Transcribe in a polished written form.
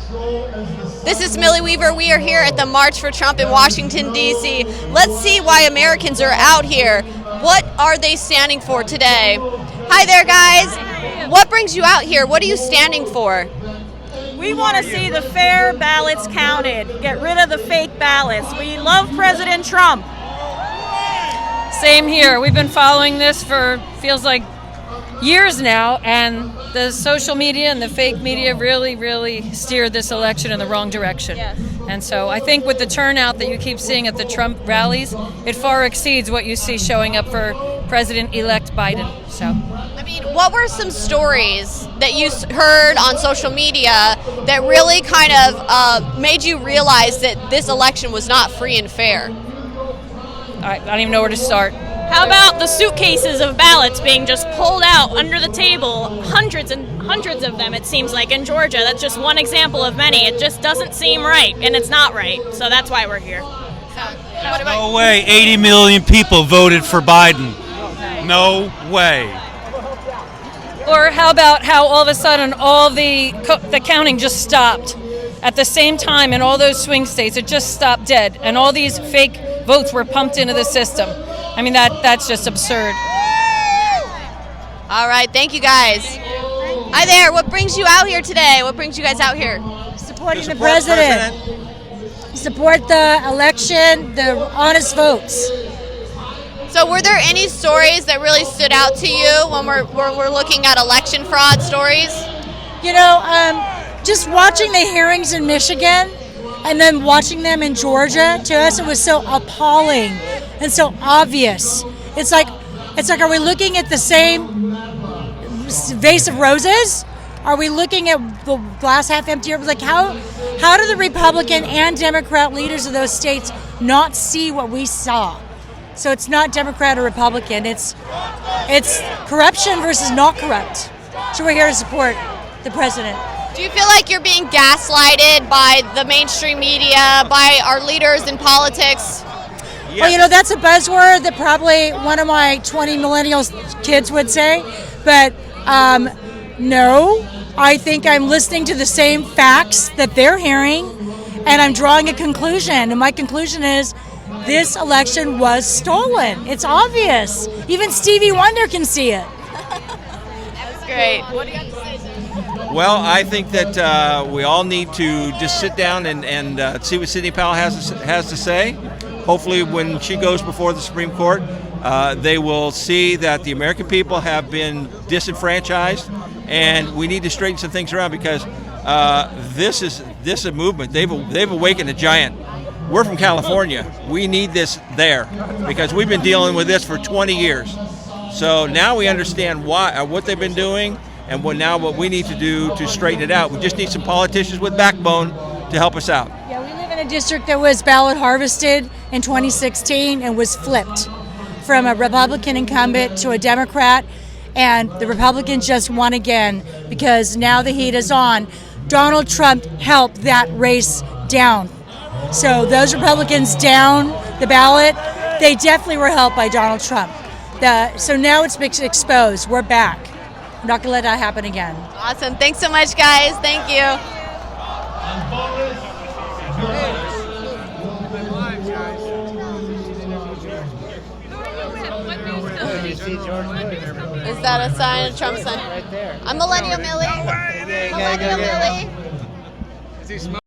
This is Millie Weaver. We are here at the March for Trump in Washington, D.C. Let's see why Americans are out here. What are they standing for today? Hi there, guys. What brings you out here? What are you standing for? We want to see the fair ballots counted. Get rid of the fake ballots. We love President Trump. Same here. We've been following this for feels like years now, and the social media and the fake media really steered this election in the wrong direction. Yes. And so I think with the turnout that you keep seeing at the Trump rallies, it far exceeds what you see showing up for President-elect Biden. So, I mean, what were some stories that you heard on social media that really kind of made you realize that this election was not free and fair? I don't even know where to start. How about the suitcases of ballots being just pulled out under the table? Hundreds and hundreds of them, it seems like, in Georgia. That's just one example of many. It just doesn't seem right, and it's not right. So that's why we're here. No way 80 million people voted for Biden. No way. Or how about how all of a sudden all the counting just stopped at the same time in all those swing states? It just stopped dead, and all these fake votes were pumped into the system. I mean, that's just absurd. All right, thank you guys. Hi there, what brings you out here today? What brings you guys out here? Supporting the president. Support the election, the honest votes. So were there any stories that really stood out to you when we're looking at election fraud stories? You know, just watching the hearings in Michigan and then watching them in Georgia, to us it was so appalling and so obvious. It's like, are we looking at the same vase of roses? Are we looking at the glass half empty? Like, how do the Republican and Democrat leaders of those states not see what we saw? So it's not Democrat or Republican. It's corruption versus not corrupt. So we're here to support the president. Do you feel like you're being gaslighted by the mainstream media, by our leaders in politics? Yes. Well, you know, that's a buzzword that probably one of my 20 millennials kids would say, but no, I think I'm listening to the same facts that they're hearing, and I'm drawing a conclusion, and my conclusion is this election was stolen. It's obvious. Even Stevie Wonder can see it. That's great. What do you have to say, sir? Well, I think that we all need to just sit down and see what Sidney Powell has to say. Hopefully when she goes before the Supreme Court, they will see that the American people have been disenfranchised, and we need to straighten some things around, because this is a movement. They've awakened a giant. We're from California. We need this there, because we've been dealing with this for 20 years. So now we understand what they've been doing, and what we need to do to straighten it out. We just need some politicians with backbone to help us out. Yeah, we live in a district that was ballot harvested in 2016 and was flipped from a Republican incumbent to a Democrat, and the Republicans just won again because now the heat is on. Donald Trump helped that race down. So those Republicans down the ballot, they definitely were helped by Donald Trump. So now it's exposed. We're back. I'm not going to let that happen again. Awesome. Thanks so much, guys. Thank you. Is that a sign, a Trump sign? Right there. I'm Millennial Millie. Millennial Millie.